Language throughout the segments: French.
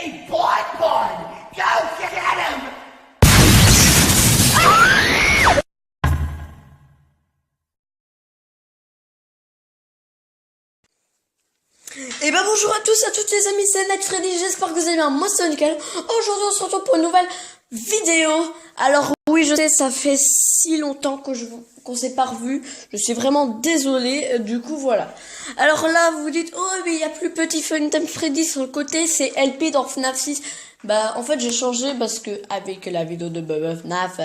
Hey, Bloodborne! Go get him! Et ben bonjour à tous, à toutes les amis, c'est NightFreddy, j'espère que vous allez bien, moi c'est nickel. Aujourd'hui on se retrouve pour une nouvelle vidéo. Alors oui, je sais, ça fait si longtemps qu'on s'est pas revu, je suis vraiment désolée, du coup voilà. Alors là vous vous dites, oh mais il y a plus petit Funtime Freddy sur le côté, c'est LP dans FNAF 6. Bah en fait j'ai changé parce que avec la vidéo de Bubba FNAF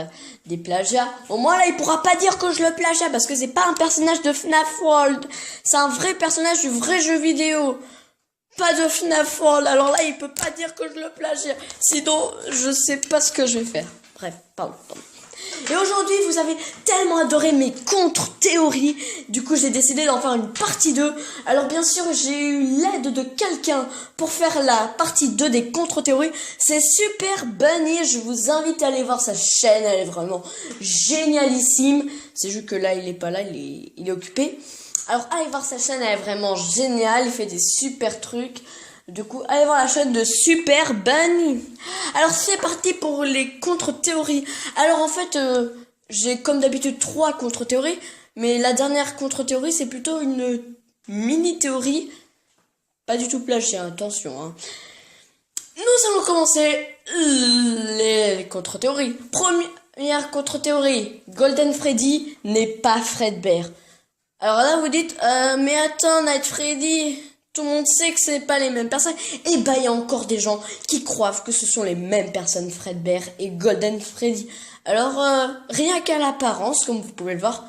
des plagiats, au moins là il pourra pas dire que je le plagiat parce que c'est pas un personnage de FNAF World, c'est un vrai personnage du vrai jeu vidéo, pas de FNAF World. Alors là il peut pas dire que je le plagiat, sinon je sais pas ce que je vais faire. Bref, pardon. Et aujourd'hui, vous avez tellement adoré mes contre-théories. Du coup, j'ai décidé d'en faire une partie 2. Alors, bien sûr, j'ai eu l'aide de quelqu'un pour faire la partie 2 des contre-théories. C'est Super Bunny. Je vous invite à aller voir sa chaîne. Elle est vraiment génialissime. C'est juste que là, il est pas là. Il est occupé. Alors, allez voir sa chaîne. Elle est vraiment géniale. Il fait des super trucs. Du coup, allez voir la chaîne de Super Bunny. Alors, c'est parti pour les contre-théories. Alors, en fait, j'ai comme d'habitude 3 contre-théories. Mais la dernière contre-théorie, c'est plutôt une mini-théorie. Pas du tout plagiat, attention. Hein. Nous allons commencer les contre-théories. Première contre-théorie. Golden Freddy n'est pas Fredbear. Alors là, vous dites, mais attends, Night Freddy... Tout le monde sait que c'est pas les mêmes personnes. Et bah, il y a encore des gens qui croient que ce sont les mêmes personnes, Fredbear et Golden Freddy. Alors, rien qu'à l'apparence, comme vous pouvez le voir,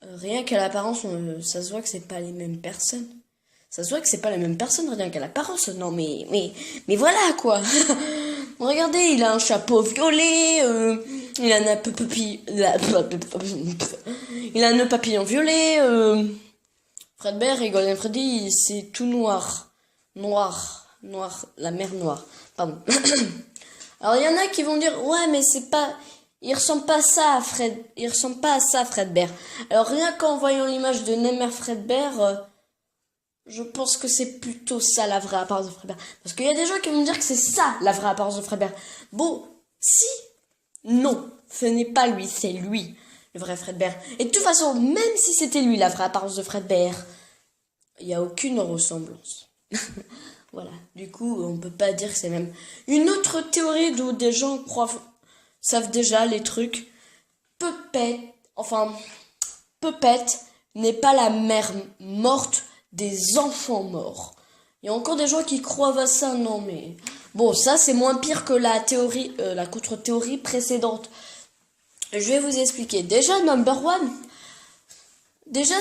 rien qu'à l'apparence, ça se voit que c'est pas les mêmes personnes. Ça se voit que c'est pas les mêmes personnes, rien qu'à l'apparence. Non, mais voilà, quoi. Regardez, il a un chapeau violet, il a un nœud papillon violet, Fredbear et Golden Freddy, c'est tout noir. Noir, la mer noire. Pardon. Alors, il y en a qui vont dire, ouais, mais c'est pas, il ressemble pas à ça, Fredbear. Alors, rien qu'en voyant l'image de Nightmare Fredbear, je pense que c'est plutôt ça, la vraie apparence de Fredbear. Parce qu'il y a des gens qui vont me dire que c'est ça, la vraie apparence de Fredbear. Bon, si, non, ce n'est pas lui, c'est lui. Le vrai Fredbear. Et de toute façon, même si c'était lui la vraie apparence de Fredbear, il n'y a aucune ressemblance. Voilà. Du coup, on peut pas dire que c'est même une autre théorie d'où des gens savent déjà les trucs. Puppet n'est pas la mère morte des enfants morts. Il y a encore des gens qui croient à ça, non mais... Bon, ça c'est moins pire que la théorie, la contre-théorie précédente. Je vais vous expliquer. Déjà, number one. Déjà,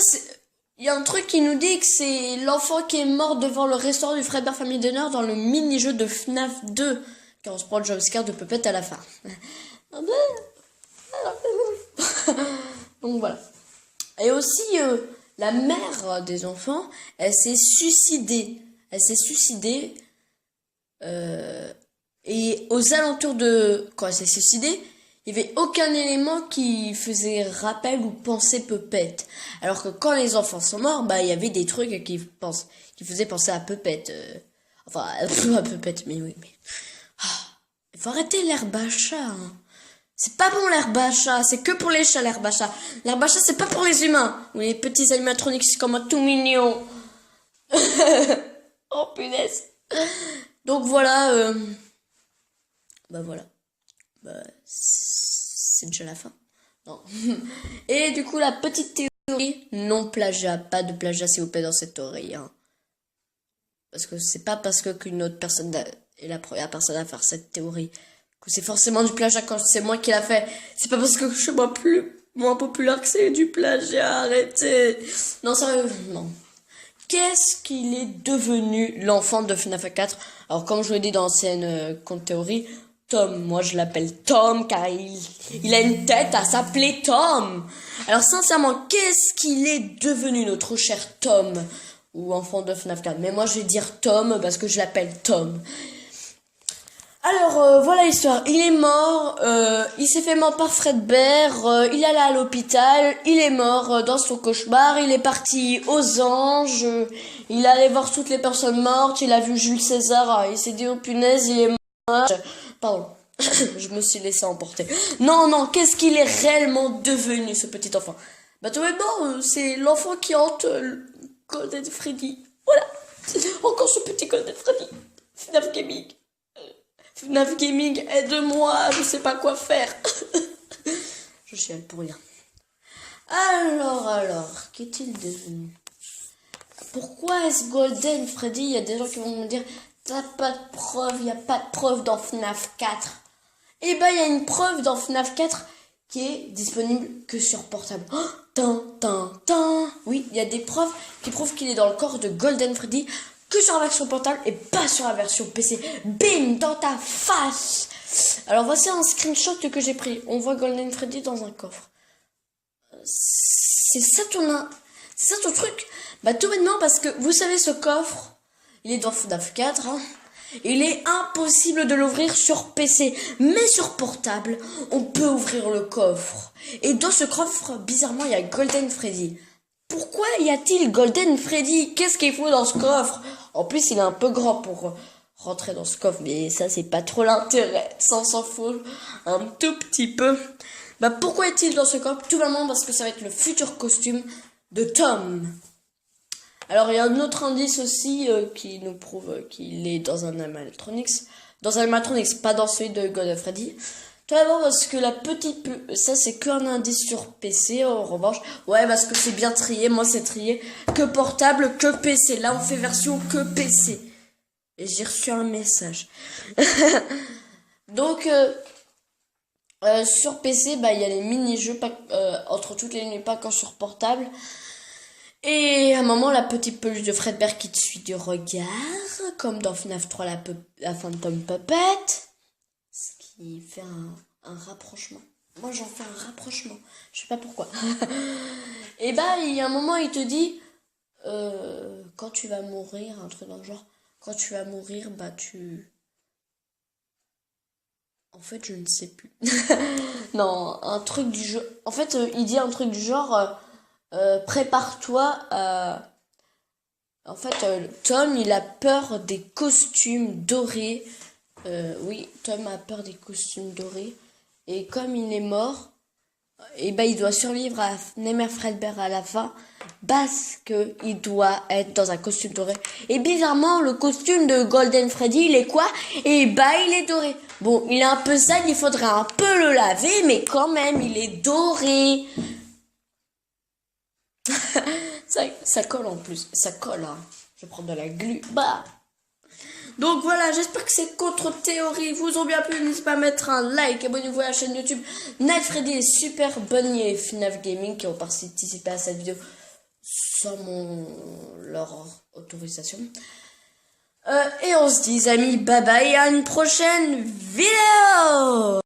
il y a un truc qui nous dit que c'est l'enfant qui est mort devant le restaurant du Fredbear Family Dinner dans le mini-jeu de FNAF 2. Car on se prend le jumpscare de Puppet à la fin. Donc voilà. Et aussi, la mère des enfants, elle s'est suicidée. Et aux alentours de... Quand elle s'est suicidée, il n'y avait aucun élément qui faisait rappel ou pensait Puppet. Alors que quand les enfants sont morts, bah, il y avait des trucs qui faisaient penser à Puppet. À Puppet, mais oui, mais... il faut arrêter l'herbe à chat, hein. C'est pas bon l'herbe à chat, c'est que pour les chats l'herbe à chat. L'herbe à chat, c'est pas pour les humains. Ou les petits animatroniques, c'est comme un tout mignon. Oh punaise. Donc voilà, bah voilà. Bah, c'est déjà la fin. Non. Et du coup, la petite théorie, non plagiat, pas de plagiat s'il vous plaît dans cette théorie. Hein. Parce que c'est pas parce qu'une autre personne est la première personne à faire cette théorie que c'est forcément du plagiat quand c'est moi qui l'a fait. C'est pas parce que je suis moins populaire que c'est du plagiat, arrêtez. Non, sérieux, non. Qu'est-ce qu'il est devenu l'enfant de FNAF 4? Alors comme je l'ai dit dans l'ancienne contre-théorie, Tom, moi je l'appelle Tom car il a une tête à s'appeler Tom. Alors sincèrement, qu'est-ce qu'il est devenu notre cher Tom ou enfant de FNAF 4? Mais moi je vais dire Tom parce que je l'appelle Tom. Alors, voilà l'histoire. Il est mort, il s'est fait mort par Fredbear, il allait à l'hôpital, il est mort dans son cauchemar, il est parti aux anges, il allait voir toutes les personnes mortes, il a vu Jules César, il s'est dit, oh punaise, il est mort. Pardon, je me suis laissé emporter. Non, qu'est-ce qu'il est réellement devenu, ce petit enfant? Bah tout simplement, c'est l'enfant qui hante Golden Freddy. Voilà, encore ce petit Golden Freddy. FNAF Gaming. FNAF Gaming, aide-moi, je sais pas quoi faire. Je chiale pour rien. Alors, qu'est-il devenu? Pourquoi est-ce Golden Freddy? Il y a des gens qui vont me dire, t'as pas de preuve, il n'y a pas de preuve dans FNAF 4. Eh ben, il y a une preuve dans FNAF 4 qui est disponible que sur portable. Oh, oui, il y a des preuves qui prouvent qu'il est dans le corps de Golden Freddy que sur la version portable et pas sur la version PC. Bim, dans ta face. Alors voici un screenshot que j'ai pris. On voit Golden Freddy dans un coffre. C'est ça ton truc? Bah tout bêtement parce que vous savez ce coffre, il est dans FNAF 4. Il est impossible de l'ouvrir sur PC, mais sur portable, on peut ouvrir le coffre. Et dans ce coffre, bizarrement, il y a Golden Freddy. Pourquoi y a-t-il Golden Freddy? Qu'est-ce qu'il faut dans ce coffre? En plus, il est un peu grand pour rentrer dans ce coffre, mais ça, c'est pas trop l'intérêt. Ça, on s'en fout un tout petit peu. Bah, pourquoi est-il dans ce coffre? Tout simplement parce que ça va être le futur costume de Tom. Alors, il y a un autre indice aussi qui nous prouve qu'il est dans un animatronics. Dans un animatronics, pas dans celui de Golden Freddy. Tout d'abord parce que la petite pub, ça c'est qu'un indice sur PC en revanche. Ouais, parce que c'est bien trié, moi c'est trié. Que portable, que PC. Là on fait version que PC. Et j'ai reçu un message. Donc, sur PC, bah il y a les mini-jeux, entre toutes les nuits, pas quand sur portable. Et à un moment, la petite peluche de Fredbear qui te suit du regard, comme dans FNAF 3, la Phantom Puppet. Ce qui fait un rapprochement. Moi, j'en fais un rapprochement. Je sais pas pourquoi. Et bah, il y a un moment, il te dit, quand tu vas mourir, un truc dans le genre, quand tu vas mourir, bah tu... En fait, je ne sais plus. Non, un truc du jeu. En fait, il dit un truc du genre, prépare-toi à... En fait, Tom, il a peur des costumes dorés. Oui, Tom a peur des costumes dorés. Et comme il est mort, et ben il doit survivre à Nightmare Fredbear à la fin parce que il doit être dans un costume doré. Et bizarrement, le costume de Golden Freddy, il est quoi? Et ben il est doré. Bon, il est un peu sale, il faudrait un peu le laver, mais quand même, il est doré. ça colle en plus, ça colle. Hein. Je vais prendre de la glu. Bah. Donc voilà, j'espère que ces contre-théories vous ont bien plu. N'hésitez pas à mettre un like, abonnez-vous à la chaîne YouTube Night Freddy et Super Bunny et FNAF Gaming qui ont participé à cette vidéo sans leur autorisation. Et on se dit, les amis, bye bye, à une prochaine vidéo.